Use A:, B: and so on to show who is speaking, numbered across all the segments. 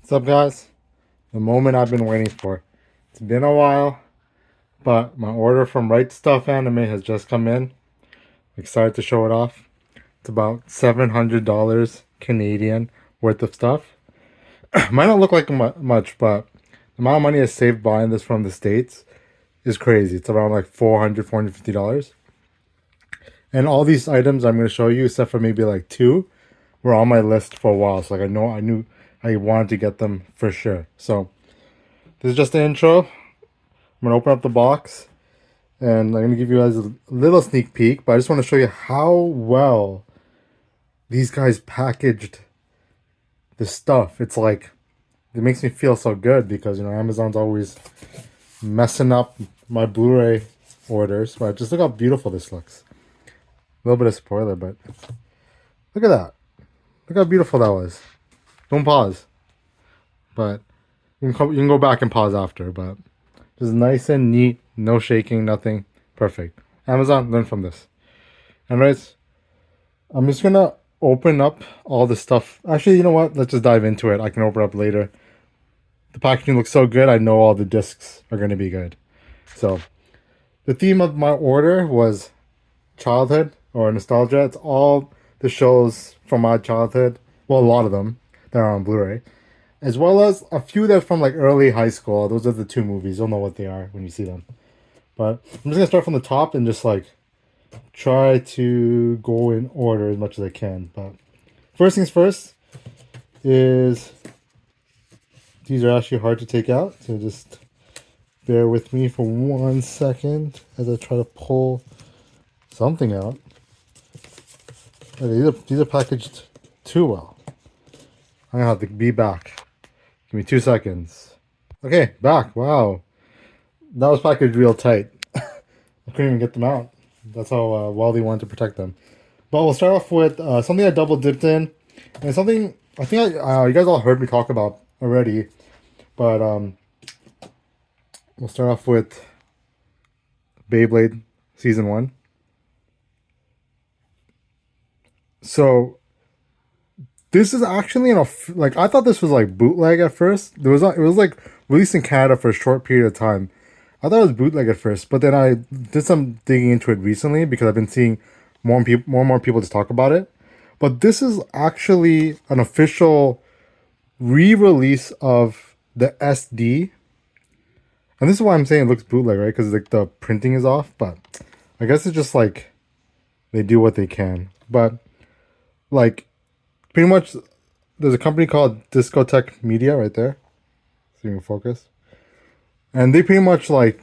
A: What's up, guys? The moment I've been waiting for. It's been a while, but my order from Rightstuf Anime has just come in. Excited to show it off. It's about $700 Canadian worth of stuff. Might not look like much, but the amount of money I saved buying this from the States is crazy. It's around like $450. And all these items I'm going to show you, except for maybe like two, were on my list for a while. So like I knew I wanted to get them for sure. So this is just the intro. I'm gonna open up the box and I'm gonna give you guys a little sneak peek, but I just want to show you how well these guys packaged the stuff. It's like it makes me feel so good because Amazon's always messing up my Blu-ray orders. But just look how beautiful this looks. A little bit of spoiler, but look at that. Look how beautiful that was. Don't pause, but you can go back and pause after. But just nice and neat, no shaking, nothing. Perfect. Amazon, learn from this. Anyways, I'm just gonna open up all the stuff. Actually, you know what? Let's just dive into it. I can open up later. The packaging looks so good. I know all the discs are gonna be good. So, the theme of my order was childhood or nostalgia. It's all the shows from my childhood. Well, a lot of them that are on Blu-ray, as well as a few that are from like early high school. Those are the two movies. You'll know what they are when you see them. But I'm just gonna start from the top and just like try to go in order as much as I can. But first things first is these are actually hard to take out, so just bear with me for 1 second as I try to pull something out. Okay, these are packaged too well. I'm gonna have to be back. Give me 2 seconds. Okay, back. Wow, that was packaged real tight. I couldn't even get them out. That's how well they wanted to protect them. But we'll start off with something I double dipped in, and something I think you guys all heard me talk about already. But we'll start off with Beyblade Season 1. So this is actually like I thought this was like bootleg at first. It was like released in Canada for a short period of time. I thought it was bootleg at first, but then I did some digging into it recently because I've been seeing more and more people just talk about it. But this is actually an official re-release of the SD, and this is why I'm saying it looks bootleg, right? Because like the printing is off. But I guess it's just like they do what they can. But like pretty much, there's a company called Discotech Media right there, so you can focus, and they pretty much like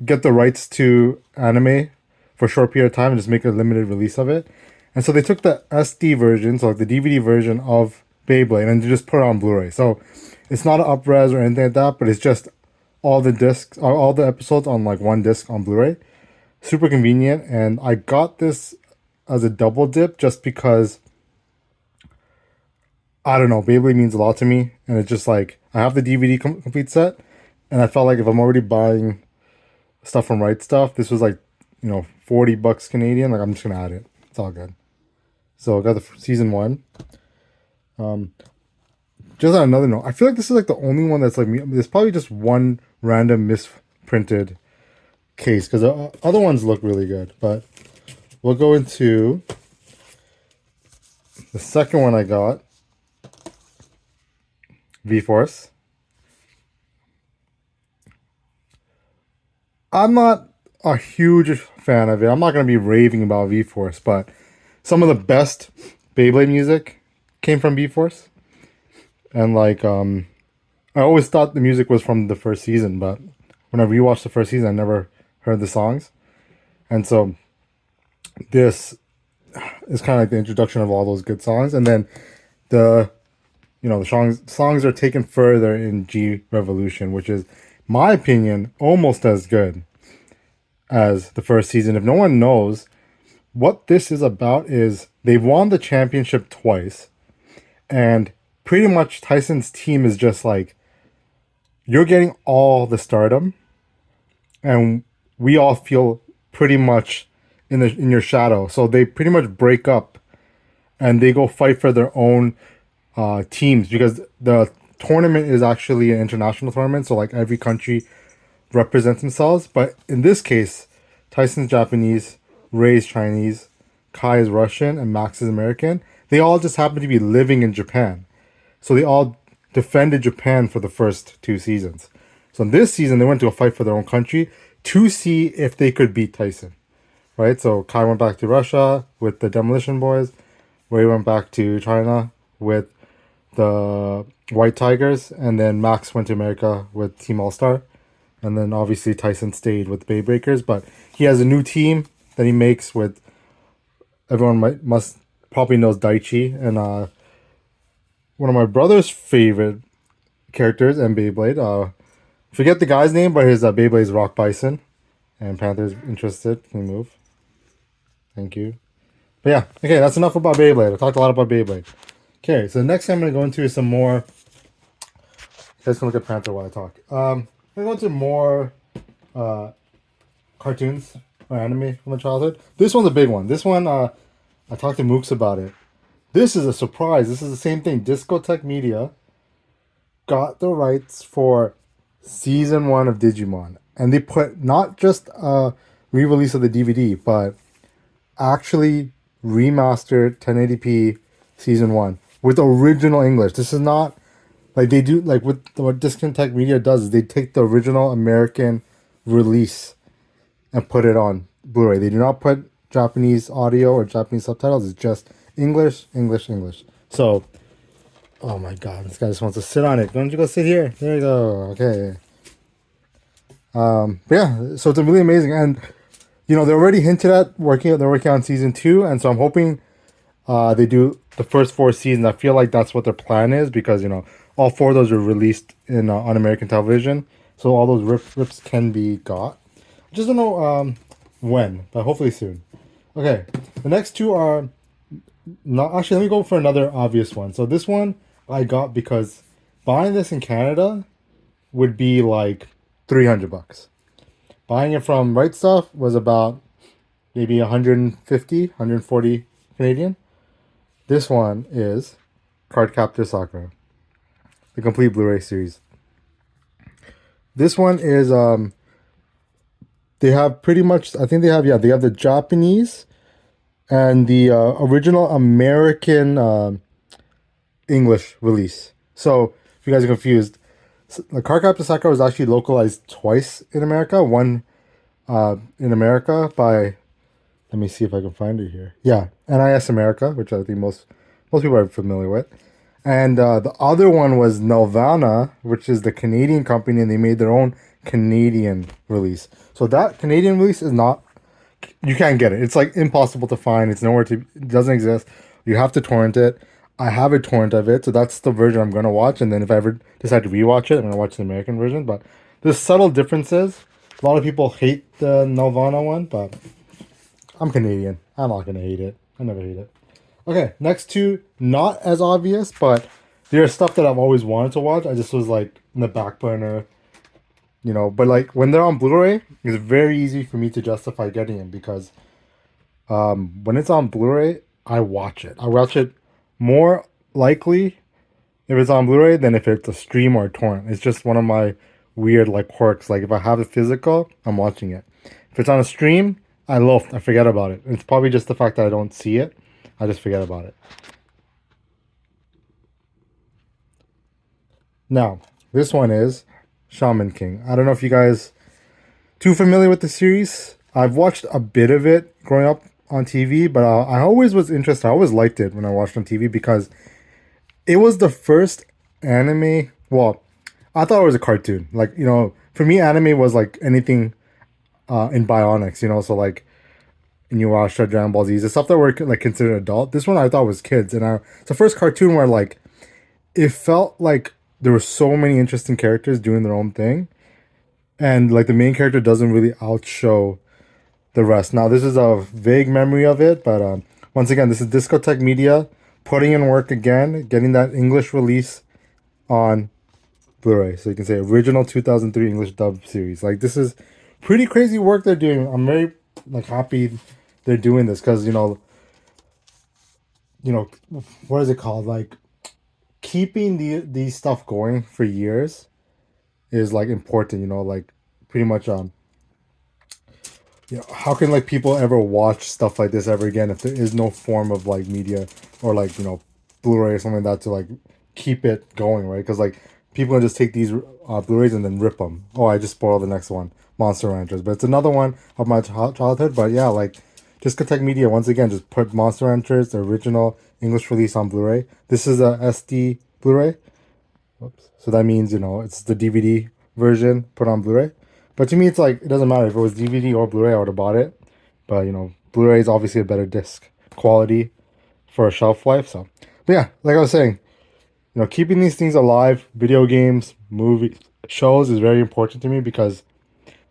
A: get the rights to anime for a short period of time and just make a limited release of it. And so they took the SD version, so like the DVD version of Beyblade, and they just put it on Blu-ray. So it's not an up-res or anything like that, but it's just all the discs, all the episodes on like one disc on Blu-ray. Super convenient, and I got this as a double dip just because I don't know, Beyblade means a lot to me, and it's just like I have the DVD complete set, and I felt like if I'm already buying stuff from Rightstuf, this was like $40 Canadian. Like I'm just gonna add it. It's all good. So I got the season 1. Just on another note, I feel like this is like the only one that's like me. There's probably just one random misprinted case because the other ones look really good. But we'll go into the second one I got, V-Force. I'm not a huge fan of it. I'm not going to be raving about V-Force, but some of the best Beyblade music came from V-Force. And like I always thought the music was from the first season, but when I rewatched the first season I never heard the songs. And so this is kind of like the introduction of all those good songs, and then the the songs are taken further in G Revolution, which is my opinion almost as good as the first season. If no one knows what this is about, is they've won the championship twice, and pretty much Tyson's team is just like, you're getting all the stardom, and we all feel pretty much in your shadow. So they pretty much break up and they go fight for their own teams, because the tournament is actually an international tournament, so like every country represents themselves. But in this case, Tyson's Japanese, Ray's Chinese, Kai is Russian, and Max is American. They all just happen to be living in Japan. So they all defended Japan for the first 2 seasons. So in this season, they went to a fight for their own country to see if they could beat Tyson. Right? So Kai went back to Russia with the Demolition Boys. Ray went back to China with the White Tigers. And then Max went to America with Team All Star. And then obviously Tyson stayed with Bay Breakers. But he has a new team that he makes with, everyone must probably knows Daichi. And one of my brother's favorite characters and Beyblade. Forget the guy's name, but his Beyblade is Rock Bison. And Panther's interested. Can you move? Thank you. But yeah, okay, that's enough about Beyblade. I talked a lot about Beyblade. Okay, so the next thing I'm going to go into is some more... You guys can look at Panther while I talk. I'm going to go into more cartoons or anime from my childhood. This one's a big one. This one, I talked to Mooks about it. This is a surprise. This is the same thing. Discotech Media got the rights for season 1 of Digimon. And they put not just a re-release of the DVD, but actually remastered 1080p season 1 with original English. This is not like they do, like what Discotech Media does is they take the original American release and put it on Blu-ray. They do not put Japanese audio or Japanese subtitles. It's just English, English, English. So, oh my god, this guy just wants to sit on it. Don't you go sit here? There you go. Okay. But yeah, so it's really amazing, and you know, they're already hinted at they're working on season 2, and so I'm hoping they do the first 4 seasons. I feel like that's what their plan is, because you know, all 4 of those are released in on American television, so all those rips can be got. I just don't know when, but hopefully soon. Okay, the next 2 are not actually. Let me go for another obvious one. So this one I got because buying this in Canada would be like $300. Buying it from Rightstuf was about maybe 150, 140 Canadian. This one is Cardcaptor Sakura, the complete Blu-ray series. This one is they have pretty much, I think they have the Japanese and the original American English release. So if you guys are confused, the Cardcaptor Sakura was actually localized twice in America. One in America by, let me see if I can find it here. Yeah, NIS America, which I think most people are familiar with. And the other one was Nelvana, which is the Canadian company, and they made their own Canadian release. So that Canadian release is not, you can't get it. It's like impossible to find. It's nowhere to, it doesn't exist. You have to torrent it. I have a torrent of it, so that's the version I'm going to watch. And then if I ever decide to rewatch it, I'm going to watch the American version. But there's subtle differences. A lot of people hate the Nelvana one, but I'm Canadian. I'm not going to hate it. I never hate it. Okay, next 2, not as obvious, but there's stuff that I've always wanted to watch. I just was like in the back burner, you know. But like when they're on Blu-ray, it's very easy for me to justify getting it, because when it's on Blu-ray, I watch it. I watch it more likely if it's on Blu-ray than if it's a stream or a torrent. It's just one of my weird like quirks. Like if I have it physical, I'm watching it. If it's on a stream, I forget about it. It's probably just the fact that I don't see it. I just forget about it. Now, this one is Shaman King. I don't know if you guys too familiar with the series. I've watched a bit of it growing up on TV, but I always was interested. I always liked it when I watched on TV because it was the first anime. Well, I thought it was a cartoon. Like, you know, for me, anime was like anything in Bionics, you know, so like Inuyasha, Dragon Ball Z, the stuff that were like considered adult. This one I thought was kids, and it's the first cartoon where like it felt like there were so many interesting characters doing their own thing, and like the main character doesn't really outshow the rest. Now this is a vague memory of it, but once again, this is Discotech Media putting in work again, getting that English release on Blu-ray, so you can say original 2003 English dub series. Like this is pretty crazy work they're doing. I'm very like happy they're doing this, because you know what is it called, like keeping these stuff going for years is like important, like pretty much how can like people ever watch stuff like this ever again if there is no form of like media or like Blu-ray or something like that to like keep it going, right? Because like people can just take these Blu-rays and then rip them. Oh, I just spoiled the next one, Monster Ranchers, but it's another one of my childhood. But yeah, like Discotech Media once again just put Monster Ranchers, the original English release, on Blu-ray. This is a SD Blu-ray. Whoops. So that means, it's the DVD version put on Blu-ray. But to me, it's like, it doesn't matter if it was DVD or Blu-ray, I would have bought it. But, Blu-ray is obviously a better disc quality for a shelf life. So, but yeah, like I was saying, keeping these things alive, video games, movie shows is very important to me because,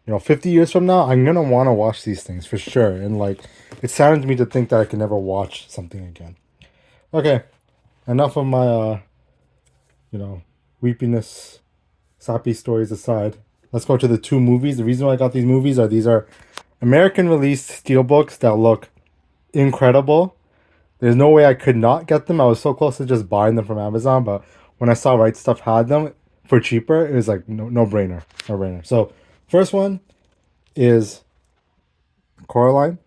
A: 50 years from now, I'm going to want to watch these things for sure. And like, it saddens me to think that I can never watch something again. Okay, enough of my, weepiness, sappy stories aside, let's go to the two movies. The reason why I got these are American released steelbooks that look incredible. There's no way I could not get them. I was so close to just buying them from Amazon, but when I saw Rightstuf had them for cheaper, it was like no brainer, no brainer. So first one is Coraline.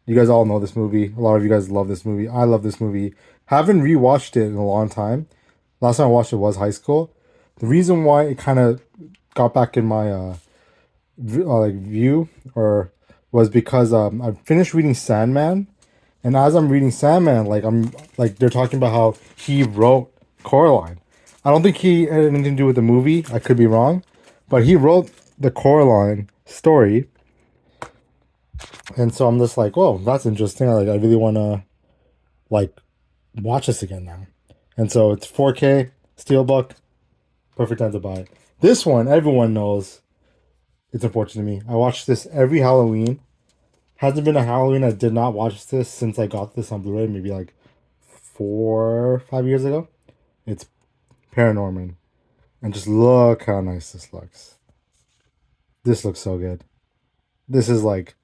A: You guys all know this movie. A lot of you guys love this movie. I love this movie. Haven't rewatched it in a long time. Last time I watched it was high school. The reason why it kind of got back in my like view or was because I finished reading Sandman, and as I'm reading Sandman, like I'm like they're talking about how he wrote Coraline. I don't think he had anything to do with the movie. I could be wrong, but he wrote the Coraline story, and so I'm just like, whoa, that's interesting. I really want to like watch this again now, and so it's 4K Steelbook, perfect time to buy it. This one, everyone knows it's important to me. I watch this every Halloween. Hasn't been a Halloween I did not watch this since I got this on Blu-ray, maybe like 4 or 5 years ago. It's Paranorman. And just look how nice this looks. This looks so good. This is like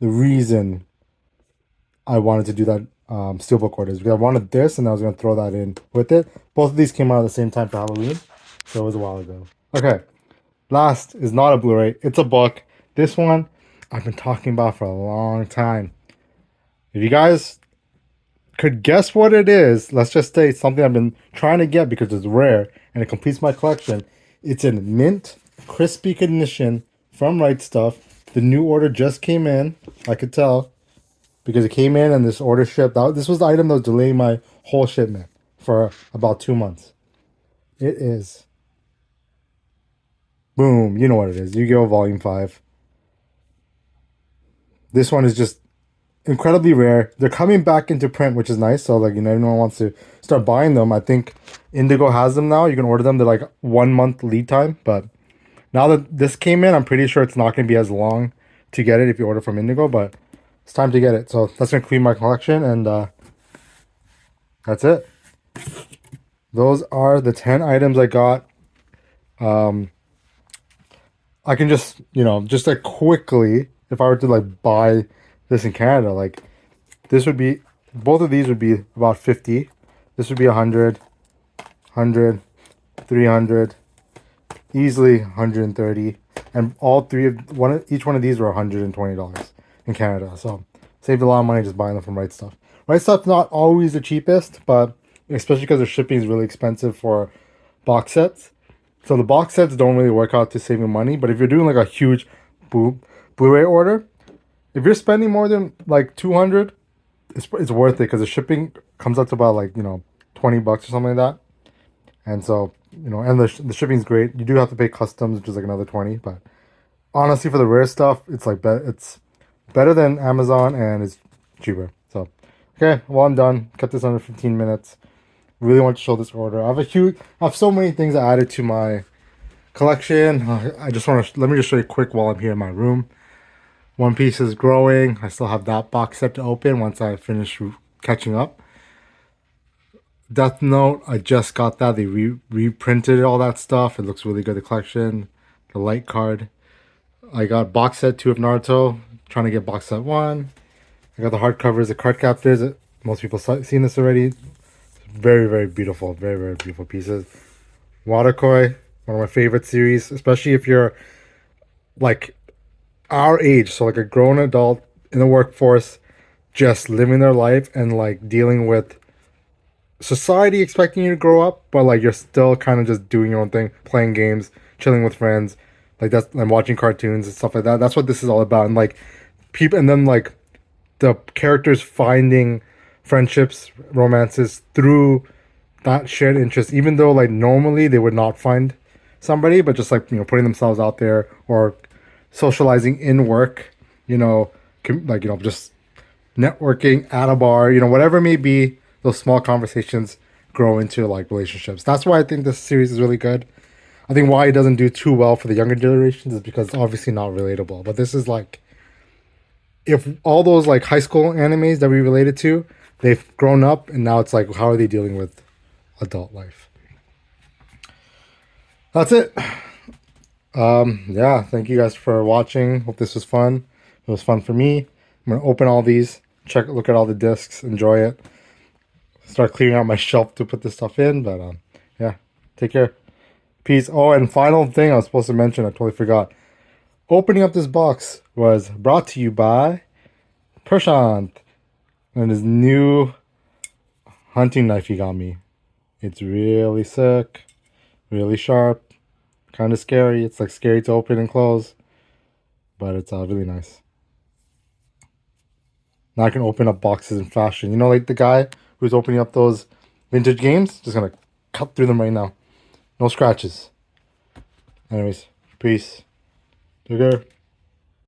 A: the reason I wanted to do that Steelbook orders because I wanted this and I was going to throw that in with it. Both of these came out at the same time for Halloween, so it was a while ago. Okay, last is not a Blu-ray, it's a book. This one I've been talking about for a long time. If you guys could guess what it is, let's just say it's something I've been trying to get because it's rare and it completes my collection. It's in mint, crispy condition from Rightstuf. The new order just came in. I could tell because it came in and this order shipped out. This was the item that was delaying my whole shipment for about 2 months. It is. Boom. You know what it is. Yu-Gi-Oh! Volume 5. This one is just incredibly rare. They're coming back into print, which is nice. So like everyone wants to start buying them. I think Indigo has them now. You can order them. They're like 1 month lead time. But now that this came in, I'm pretty sure it's not going to be as long to get it if you order from Indigo. But it's time to get it. So that's going to clean my collection. And that's it. Those are the 10 items I got. I can just, just like quickly, if I were to like buy this in Canada, like this would be, both of these would be about 50. This would be 100, 100, 300, easily 130. And all three of each one of these were $120 in Canada. So saved a lot of money just buying them from Rightstuf. Rightstuf's not always the cheapest, but especially because their shipping is really expensive for box sets. So the box sets don't really work out to saving money. But if you're doing like a huge Blu-ray order, if you're spending more than like 200, it's worth it because the shipping comes up to about like $20 or something like that. And so and the shipping's great. You do have to pay customs, which is like another 20. But honestly, for the rare stuff, it's like it's better than Amazon and it's cheaper. So okay, well I'm done. Cut this under 15 minutes. Really want to show this order. I have so many things added to my collection. I just want to let me just show you quick while I'm here in my room. One Piece is growing. I still have that box set to open once I finish catching up. Death Note, I just got that. They reprinted all that stuff. It looks really good, the collection. The light card. I got box set 2 of Naruto. Trying to get box set 1. I got the hardcovers, the card captors. Most people seen this already. very, very beautiful. Very, very beautiful pieces. Waterkoi, one of my favorite series, especially if you're like our age, so like a grown adult in the workforce, just living their life and like dealing with society expecting you to grow up, but like you're still kind of just doing your own thing, playing games, chilling with friends, like that's and watching cartoons and stuff like that. That's what this is all about. And like people, and then like the characters finding friendships, romances through that shared interest, even though like normally they would not find somebody, but just like putting themselves out there or socializing in work, like just networking at a bar, whatever it may be, those small conversations grow into like relationships. That's why I think this series is really good. I think why it doesn't do too well for the younger generations is because it's obviously not relatable. But this is like if all those like high school animes that we related to, they've grown up and now it's like how are they dealing with adult life? That's it. Yeah, thank you guys for watching. Hope this was fun. It was fun for me. I'm gonna open all these, look at all the discs, enjoy it. Start clearing out my shelf to put this stuff in. But yeah, take care. Peace. Oh, and final thing I was supposed to mention, I totally forgot. Opening up this box was brought to you by Prashant and his new hunting knife he got me. It's really sick, really sharp, kind of scary. It's like scary to open and close, but it's really nice. Now I can open up boxes in fashion. Like the guy who's opening up those vintage games? Just gonna cut through them right now. No scratches. Anyways, peace. Take care.